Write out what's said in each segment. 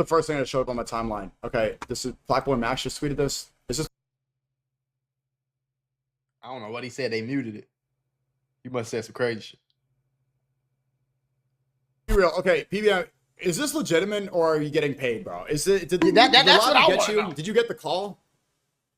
The first thing that showed up on my timeline. Okay, this is PlaqueBoyMax just tweeted this. Is this I don't know what he said. They muted it. You must have said some crazy shit. be real? Okay, PBM, is this legitimate or are you getting paid, bro? Is it? Did That's what I get want to you? know. Did you get the call?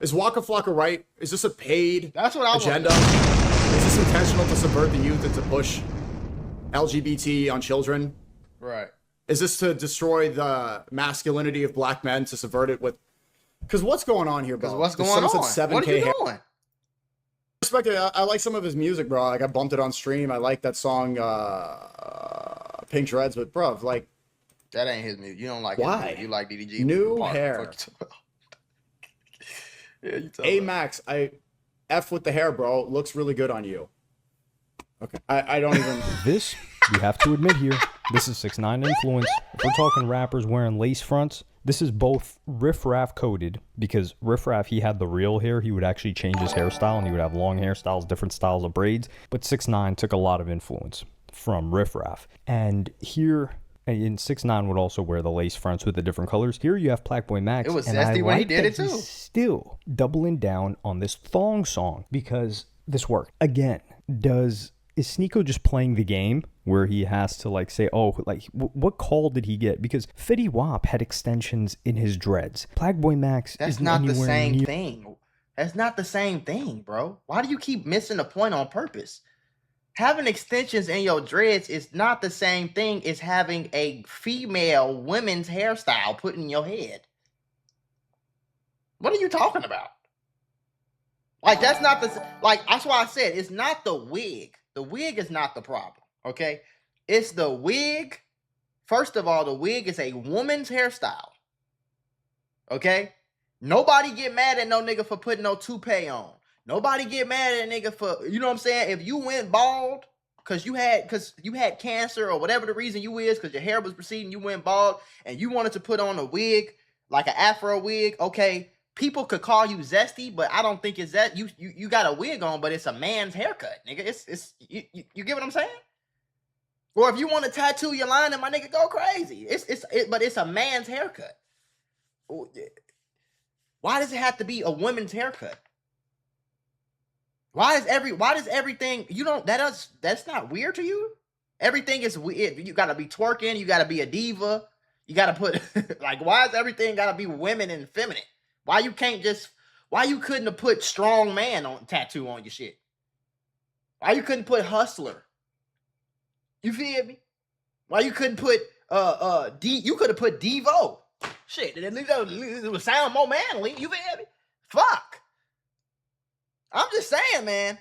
Is Waka Flocka right? Is this a paid That's what I agenda? want to know. Is this intentional to subvert the youth and to push LGBT on children? Right. Is this to destroy the masculinity of black men, to subvert it with? Because what's going on here, bro? What's going on? What are you doing? Respect it. I like some of his music, bro. Like I bumped it on stream. I like that song, Pink Dreads, but bro, like that ain't his music. You don't like why? His music. You like DDG. New hair. Yeah, you tell A Max, I F with the hair, bro. Looks really good on you. Okay, I don't even. This, you have to admit here, this is 6ix9ine influence. If we're talking rappers wearing lace fronts, this is both Riff Raff coded, because Riff Raff, he had the real hair. He would actually change his hairstyle, and he would have long hairstyles, different styles of braids. But 6ix9ine took a lot of influence from Riff Raff. And here, and 6ix9ine would also wear the lace fronts with the different colors. Here you have PlaqueBoyMax. It was and Zesty I when he like did that it too. he's still doubling down on this thong song, because this worked. Again, is Sneeko just playing the game where he has to like say, oh, like what call did he get? Because Fetty Wap had extensions in his dreads. PlaqueBoyMax That's isn't not the anywhere same near- thing. That's not the same thing, bro. Why do you keep missing the point on purpose? Having extensions in your dreads is not the same thing as having a female women's hairstyle put in your head. What are you talking about? Like, that's not the, like, that's why I said it's not the wig. The wig is not the problem, okay? It's the wig. First of all, the wig is a woman's hairstyle, okay? Nobody get mad at no nigga for putting no toupee on. Nobody get mad at a nigga for, you know what I'm saying? If you went bald because you had cancer or whatever the reason you is, because your hair was receding, you went bald, and you wanted to put on a wig, like an afro wig, okay? People could call you Zesty, but I don't think it's that. You got a wig on, but it's a man's haircut, nigga. It's you get what I'm saying? Or if you want to tattoo your line, and my nigga go crazy. But it's a man's haircut. Why does it have to be a woman's haircut? Why does everything that's not weird to you? Everything is weird. You gotta be twerking, you gotta be a diva, you gotta put like, why is everything gotta be women and feminine? Why you couldn't have put strong man on tattoo on your shit? Why you couldn't put hustler? You feel me? Why you couldn't put you could have put Devo. Shit, it would sound more manly. You feel me? Fuck. I'm just saying, man.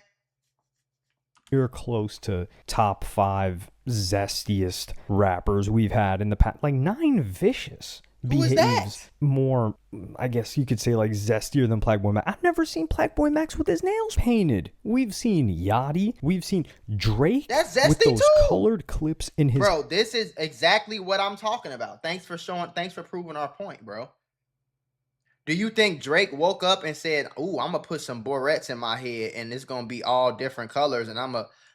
You're close to top 5 zestiest rappers we've had in the past. Like 9 Vicious Who is behaves that? more, I guess you could say, like zestier than PlaqueBoyMax. I've never seen PlaqueBoyMax with his nails painted. We've seen Yachty. We've seen Drake. That's Zesty with those too. colored clips in his. Bro, this is exactly what I'm talking about. Thanks for proving our point, bro. Do you think Drake woke up and said, "Ooh, I'm gonna put some barrettes in my head, and it's gonna be all different colors, and I'm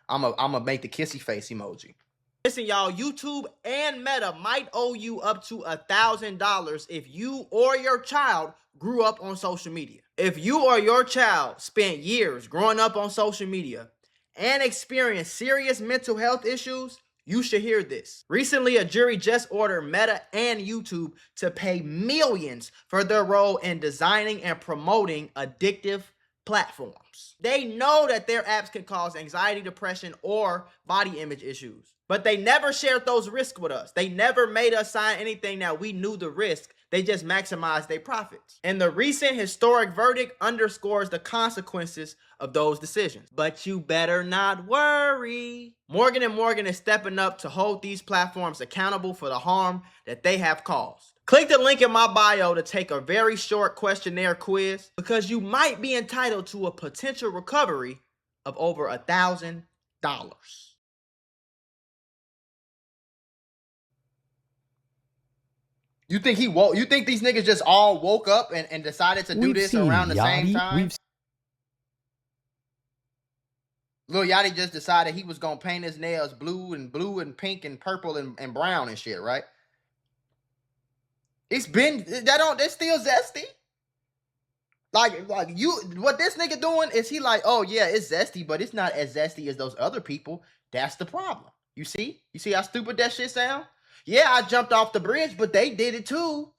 gonna make the kissy face emoji"? Listen, y'all, YouTube and Meta might owe you up to $1,000 if you or your child grew up on social media. If you or your child spent years growing up on social media and experienced serious mental health issues, you should hear this. Recently, a jury just ordered Meta and YouTube to pay millions for their role in designing and promoting addictive platforms. They know that their apps can cause anxiety, depression, or body image issues, but they never shared those risks with us. They never made us sign anything that we knew the risk. They just maximized their profits. And the recent historic verdict underscores the consequences of those decisions. But you better not worry. Morgan & Morgan is stepping up to hold these platforms accountable for the harm that they have caused. Click the link in my bio to take a very short questionnaire quiz, because you might be entitled to a potential recovery of over $1,000. You think you think these niggas just all woke up and decided to do this around the same time? Lil Yachty just decided he was gonna paint his nails blue and pink and purple and brown and shit, right? It's been it's still Zesty. Like you, what this nigga doing is he like, oh yeah, it's Zesty, but it's not as zesty as those other people. That's the problem. You see how stupid that shit sound? Yeah, I jumped off the bridge, but they did it too.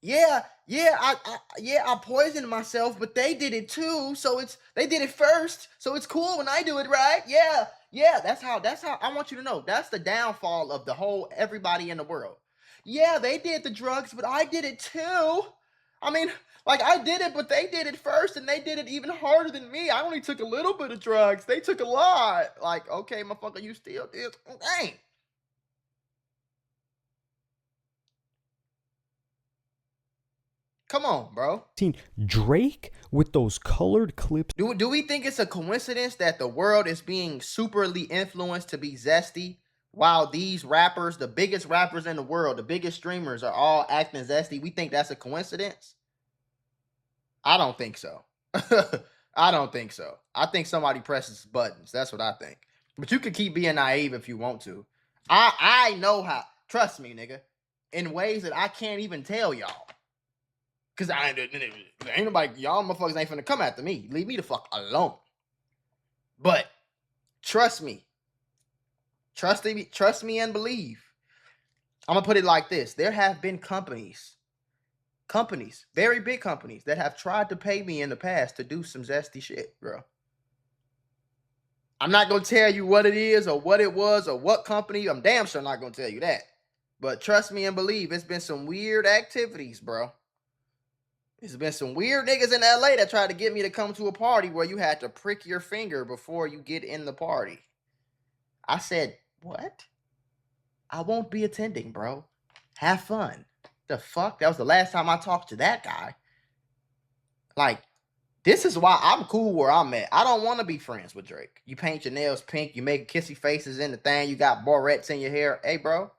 Yeah, I poisoned myself, but they did it too. So they did it first. So it's cool when I do it, right? Yeah. That's how I want you to know. That's the downfall of the whole everybody in the world. Yeah, they did the drugs, but I did it too. I mean, like I did it, but they did it first, and they did it even harder than me. I only took a little bit of drugs. They took a lot. Like, okay, motherfucker, you still did. Dang. Come on, bro. Seen Drake with those colored clips. Do we think it's a coincidence that the world is being superly influenced to be zesty, while these rappers, the biggest rappers in the world, the biggest streamers, are all acting zesty? We think that's a coincidence? I don't think so. I don't think so. I think somebody presses buttons. That's what I think. But you can keep being naive if you want to. I know how. Trust me, nigga. In ways that I can't even tell y'all. Cause ain't nobody, y'all motherfuckers ain't finna come after me. Leave me the fuck alone. But trust me. Trust me and believe. I'm gonna put it like this. There have been companies, very big companies, that have tried to pay me in the past to do some zesty shit, bro. I'm not gonna tell you what it is or what it was or what company. I'm damn sure not gonna tell you that. But trust me and believe, it's been some weird activities, bro. There's been some weird niggas in LA that tried to get me to come to a party where you had to prick your finger before you get in the party. I said, what? I won't be attending, bro. Have fun. The fuck? That was the last time I talked to that guy. Like, this is why I'm cool where I'm at. I don't want to be friends with Drake. You paint your nails pink, you make kissy faces in the thing, you got barrettes in your hair. Hey, bro.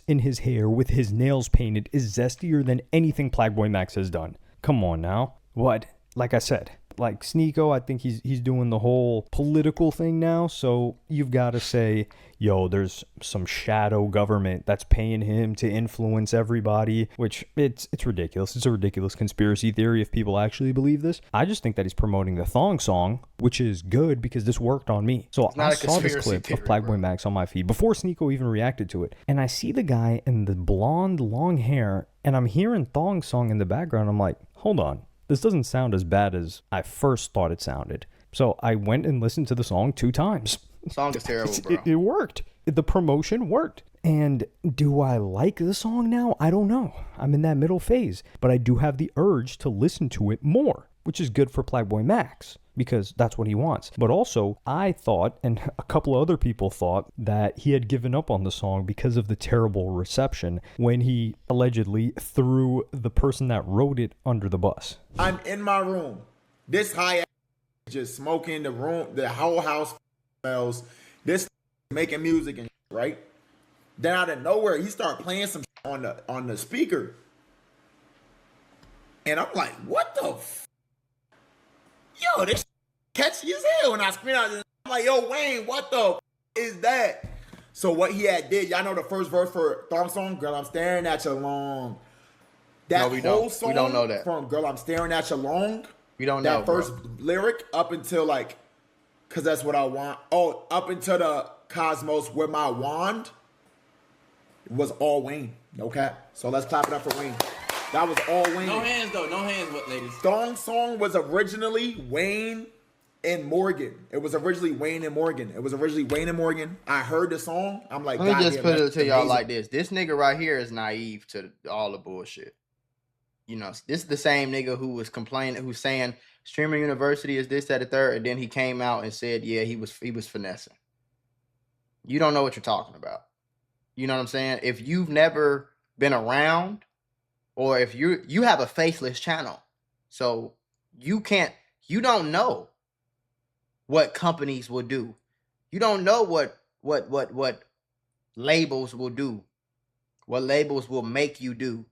In his hair with his nails painted is zestier than anything PlaqueBoyMax has done. Come on now. What? Like I said, like Sneeko, I think he's doing the whole political thing now. So you've got to say, yo, there's some shadow government that's paying him to influence everybody, which it's ridiculous. It's a ridiculous conspiracy theory if people actually believe this. I just think that he's promoting the thong song, which is good because this worked on me. So I saw this clip of PlaqueBoyMax on my feed before Sneeko even reacted to it. And I see the guy in the blonde long hair and I'm hearing thong song in the background. I'm like, hold on. This doesn't sound as bad as I first thought it sounded. So I went and listened to the song 2 times. The song is terrible, bro. It worked. The promotion worked. And do I like the song now? I don't know. I'm in that middle phase. But I do have the urge to listen to it more, which is good for PlaqueBoyMax because that's what he wants. But also, I thought, and a couple of other people thought, that he had given up on the song because of the terrible reception when he allegedly threw the person that wrote it under the bus. I'm in my room. This high just smoking, the room, the whole house smells. This making music and right? Then out of nowhere, he started playing some on the speaker. And I'm like, what the yo, this catchy as hell. When I scream out, I'm like, yo, Wayne, what the is that? So what he had did, y'all know the first verse for Thong Song, Girl, I'm Staring At You Long. That No, we whole don't. song We don't know that. from Girl, I'm Staring At You Long. We don't know, that first bro. lyric up until like, cause that's what I want. Oh, up until the Cosmos with my wand was all Wayne. No cap. So let's clap it up for Wayne. That was all Wayne. No hands though. No hands, what ladies? Thong Song was originally Wayne and Morgan. It was originally Wayne and Morgan. I heard the song. I'm like, Let me just put it that's to y'all amazing. like this. This nigga right here is naive to all the bullshit. You know, this is the same nigga who was complaining, who's saying Streamer University is this, that, the third, and then he came out and said, yeah, he was finessing. You don't know what you're talking about. You know what I'm saying? If you've never been around, or if you have a faceless channel, so you don't know what companies will do. You don't know what labels will do, what labels will make you do.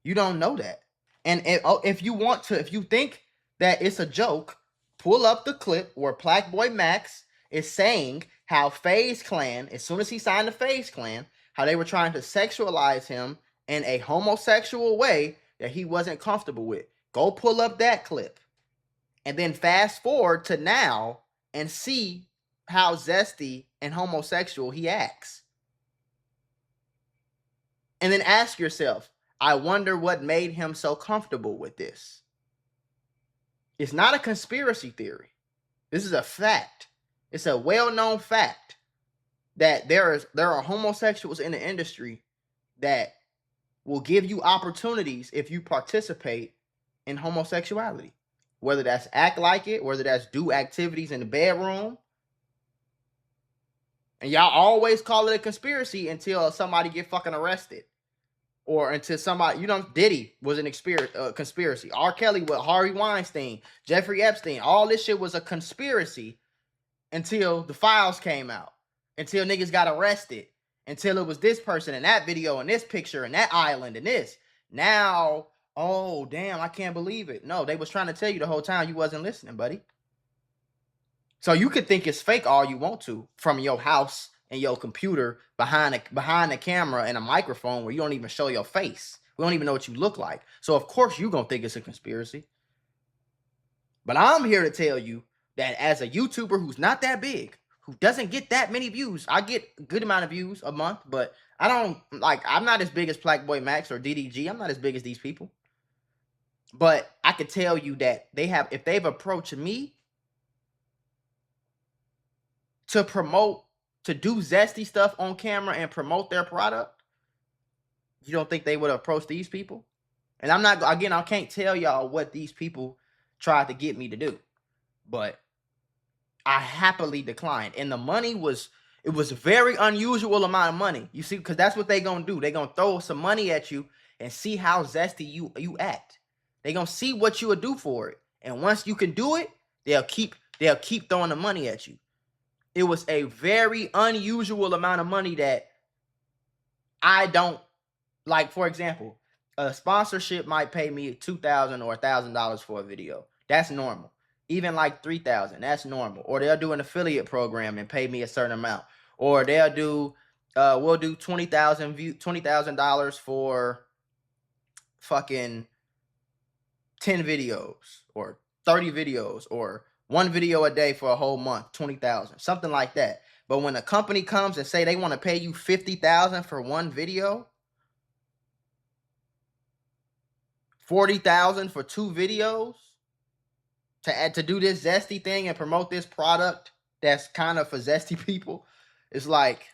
You don't know that. And if you think that it's a joke, pull up the clip where PlaqueBoyMax is saying how FaZe Clan, as soon as he signed the FaZe Clan, how they were trying to sexualize him in a homosexual way that he wasn't comfortable with. Go pull up that clip and then fast forward to now and see how zesty and homosexual he acts. And then ask yourself, I wonder what made him so comfortable with this. It's not a conspiracy theory. This is a fact. It's a well-known fact that there are homosexuals in the industry that will give you opportunities if you participate in homosexuality. Whether that's act like it, whether that's do activities in the bedroom. And y'all always call it a conspiracy until somebody get fucking arrested. Or until somebody, Diddy was an conspiracy. R. Kelly with Harvey Weinstein, Jeffrey Epstein, all this shit was a conspiracy until the files came out, until niggas got arrested, until it was this person and that video and this picture and that island and this. Now, oh, damn, I can't believe it. No, they was trying to tell you the whole time you wasn't listening, buddy. So you could think it's fake all you want to from your house and your computer behind the camera and a microphone where you don't even show your face. We don't even know what you look like. So of course you're going to think it's a conspiracy. But I'm here to tell you that as a YouTuber who's not that big, who doesn't get that many views, I get a good amount of views a month, but I'm not as big as PlaqueBoyMax or DDG. I'm not as big as these people. But I could tell you that if they've approached me to do zesty stuff on camera and promote their product, you don't think they would approach these people? And I can't tell y'all what these people tried to get me to do, but I happily declined. And the money was a very unusual amount of money. You see, because that's what they gonna do. They gonna throw some money at you and see how zesty you act. They gonna see what you would do for it. And once you can do it, they'll keep throwing the money at you. It was a very unusual amount of money that I don't like. For example, a sponsorship might pay me $2,000 or $1,000 for a video. That's normal. Even like $3,000, that's normal. Or they'll do an affiliate program and pay me a certain amount. Or they'll do, we'll do $20,000 for fucking 10 videos or 30 videos or one video a day for a whole month, 20,000, something like that. But when a company comes and say they want to pay you 50,000 for one video, 40,000 for 2 videos, to do this zesty thing and promote this product that's kind of for zesty people, it's like,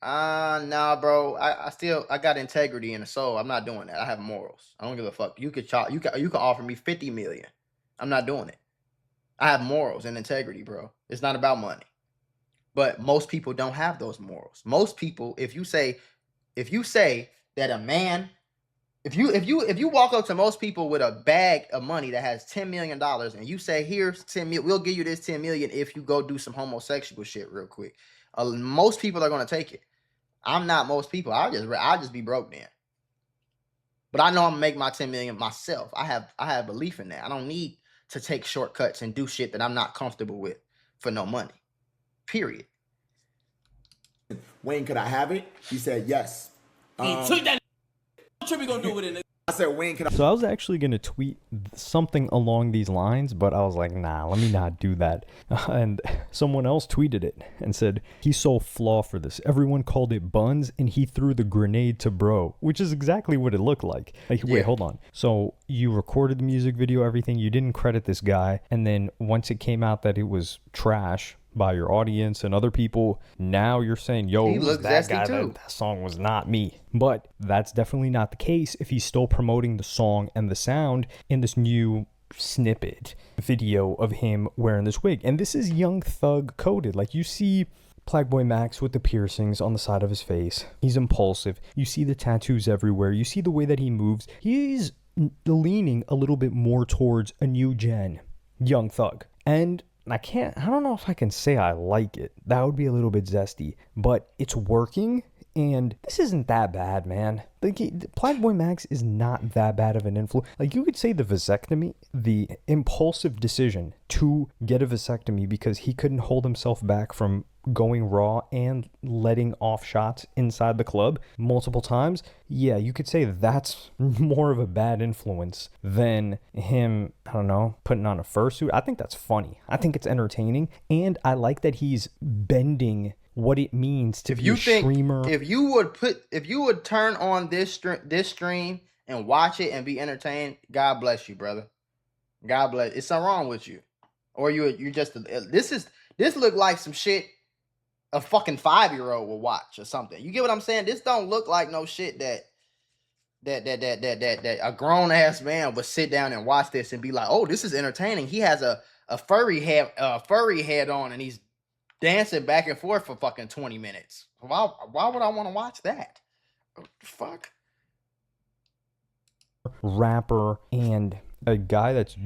nah, bro. I got integrity in the soul. I'm not doing that. I have morals. I don't give a fuck. You could offer me 50 million. I'm not doing it. I have morals and integrity, bro. It's not about money. But most people don't have those morals. Most people, if you say that a man, if you walk up to most people with a bag of money that has $10 million and you say, here's 10 million, we'll give you this 10 million if you go do some homosexual shit real quick. Most people are going to take it. I'm not most people. I'll just be broke then. But I know I'm going to make my 10 million myself. I have belief in that. I don't need to take shortcuts and do shit that I'm not comfortable with for no money. Period. Wayne, could I have it? He said yes. He took that. What we gonna do with it, nigga? I said, Wayne, can I? So I was actually going to tweet something along these lines, but I was like, nah, let me not do that. And someone else tweeted it and said, he saw flaw for this. Everyone called it buns, and he threw the grenade to bro, which is exactly what it looked like. Like, wait, hold on. So you recorded the music video, everything. You didn't credit this guy. And then once it came out that it was trash by your audience and other people, now you're saying, yo, it was that guy, that song was not me. But that's definitely not the case if he's still promoting the song and the sound in this new snippet video of him wearing this wig. And this is Young Thug coded. Like, you see PlaqueBoyMax with the piercings on the side of his face. He's impulsive. You see the tattoos everywhere. You see the way that he moves. He's leaning a little bit more towards a new gen Young Thug. And I don't know if I can say I like it. That would be a little bit zesty, but it's working, and this isn't that bad, man. PlaqueBoyMax is not that bad of an influence. Like, you could say the vasectomy, the impulsive decision to get a vasectomy because he couldn't hold himself back from going raw and letting off shots inside the club multiple times, yeah, you could say that's more of a bad influence than him, I don't know, putting on a fursuit. I think that's funny. I think it's entertaining. And I like that he's bending what it means to be a streamer. If you would turn on this stream and watch it and be entertained, God bless you, brother. God bless. It's something wrong with you. Or you just, this look like some shit a fucking 5-year-old will watch or something. You get what I'm saying? This don't look like no shit that a grown ass man would sit down and watch this and be like, oh, this is entertaining. He has a furry head on and he's dancing back and forth for fucking 20 minutes. Why would I want to watch that? Fuck. Rapper and a guy that's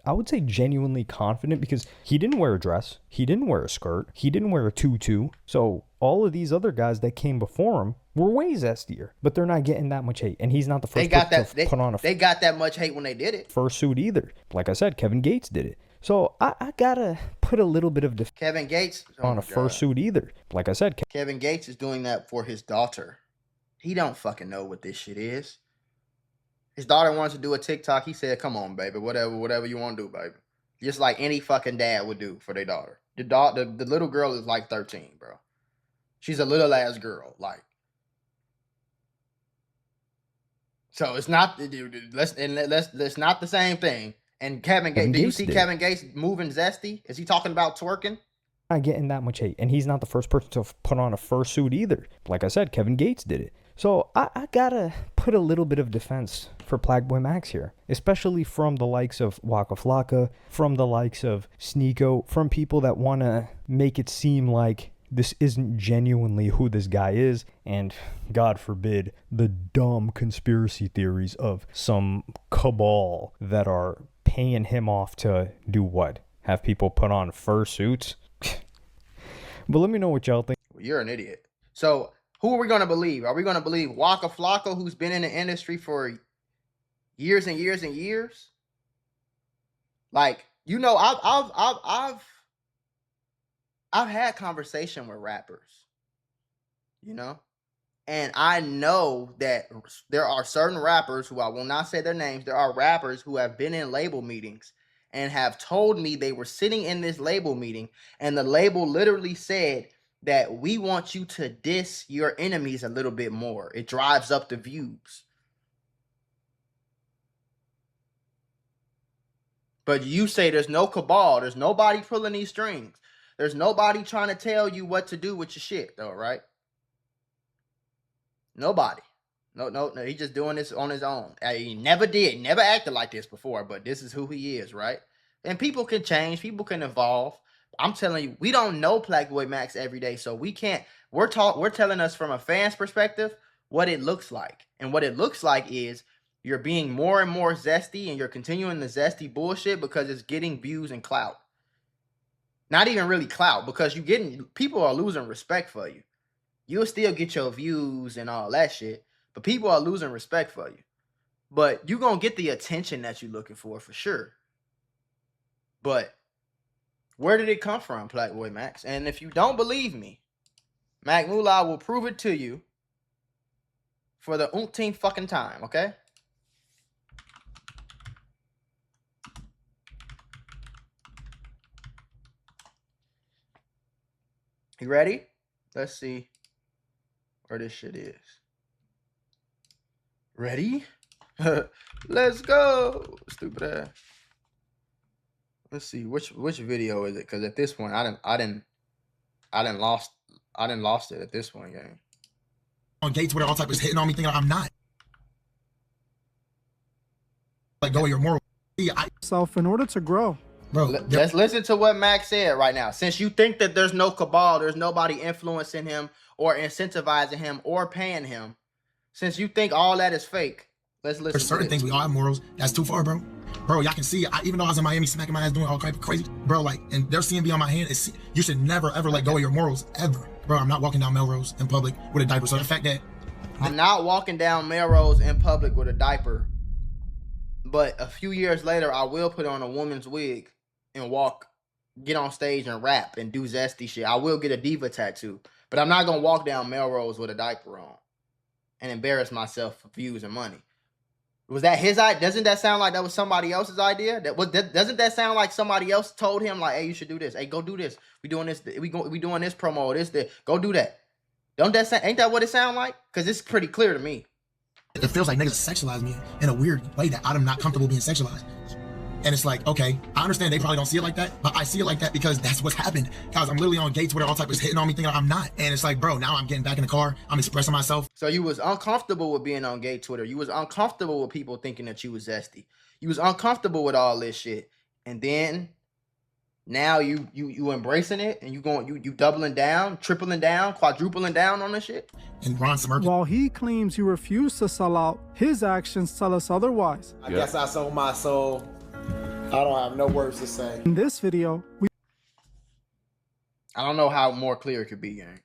I would say genuinely confident, because he didn't wear a dress, he didn't wear a skirt, he didn't wear a tutu. So all of these other guys that came before him were way zestier, but they're not getting that much hate. And he's not the first to put on they got that much hate when they did it. Fursuit either. Like I said, Kevin Gates did it. So I gotta put a little bit of Kevin Gates on a fursuit either. Like I said, Kevin Gates is doing that for his daughter. He don't fucking know what this shit is. His daughter wants to do a TikTok. He said, come on, baby. Whatever you want to do, baby. Just like any fucking dad would do for their daughter. The little girl is like 13, bro. She's a little ass girl. Like, so it's not, let's not the same thing. And Kevin Gates, do you see Kevin Gates moving Zesty? Is he talking about twerking? Not getting that much hate. And he's not the first person to put on a fursuit either. Like I said, Kevin Gates did it. So I gotta put a little bit of defense for PlaqueBoyMax here, especially from the likes of Waka Flocka, from the likes of Sneeko, from people that want to make it seem like this isn't genuinely who this guy is, and God forbid, the dumb conspiracy theories of some cabal that are paying him off to do what? Have people put on fursuits? But let me know what y'all think. You're an idiot. So who are we going to believe? Are we going to believe Waka Flocka, who's been in the industry for years and years and years? Like, you know, I've had conversation with rappers, you know, and I know that there are certain rappers who, I will not say their names, there are rappers who have been in label meetings and have told me they were sitting in this label meeting and the label literally said that we want you to diss your enemies a little bit more. It drives up the views. But you say there's no cabal. There's nobody pulling these strings. There's nobody trying to tell you what to do with your shit, though, right? Nobody. No. He's just doing this on his own. He never acted like this before, but this is who he is, right? And people can change. People can evolve. I'm telling you, we don't know PlaqueBoyMax every day, so we can't. We're telling us from a fan's perspective what it looks like. And what it looks like is you're being more and more zesty, and you're continuing the zesty bullshit because it's getting views and clout. Not even really clout, because people are losing respect for you. You'll still get your views and all that shit, but people are losing respect for you. But you're going to get the attention that you're looking for sure. But where did it come from, PlaqueBoyMax? And if you don't believe me, Mac Mula will prove it to you for the umpteenth fucking time, okay? You ready? Let's see where this shit is. Ready? Let's go. Stupid ass. Let's see which video is it? Because at this point, I didn't lost it at this point, gang. On Gates with all type of hitting on me, thinking I'm not. Like, go with your moral. Self in order to grow. Bro, let's listen to what Max said right now. Since you think that there's no cabal, there's nobody influencing him or incentivizing him or paying him, since you think all that is fake, let's listen. There's certain things we all have morals. That's too far, bro. Bro, y'all can see, even though I was in Miami smacking my ass doing all type of crazy, bro, like, and their CMB on my hand, you should never, ever let go of your morals, ever. Bro, I'm not walking down Melrose in public with a diaper. So the fact that I'm not walking down Melrose in public with a diaper, but a few years later, I will put on a woman's wig and walk get on stage and rap and do zesty shit. I will get a diva tattoo, but I'm not gonna walk down Melrose with a diaper on and embarrass myself for views and money. Was that his idea? Doesn't that sound like that was somebody else's idea? Doesn't that sound like somebody else told him like, hey, you should do this. Hey, go do this. We doing this. We doing this promo. This. Go do that. Don't that sound? Ain't that what it sound like? Because it's pretty clear to me. It feels like niggas sexualize me in a weird way that I'm not comfortable being sexualized. And it's like, okay, I understand they probably don't see it like that, but I see it like that because that's what's happened. Guys, I'm literally on gay Twitter, all type of hitting on me thinking I'm not. And it's like, bro, now I'm getting back in the car. I'm expressing myself. So you was uncomfortable with being on gay Twitter. You was uncomfortable with people thinking that you was zesty. You was uncomfortable with all this shit. And then now you embracing it and you doubling down, tripling down, quadrupling down on this shit. And Ron Smirk. While he claims you refuse to sell out, his actions tell us otherwise. I guess I sold my soul. I don't have no words to say. In this video, I don't know how more clear it could be, gang.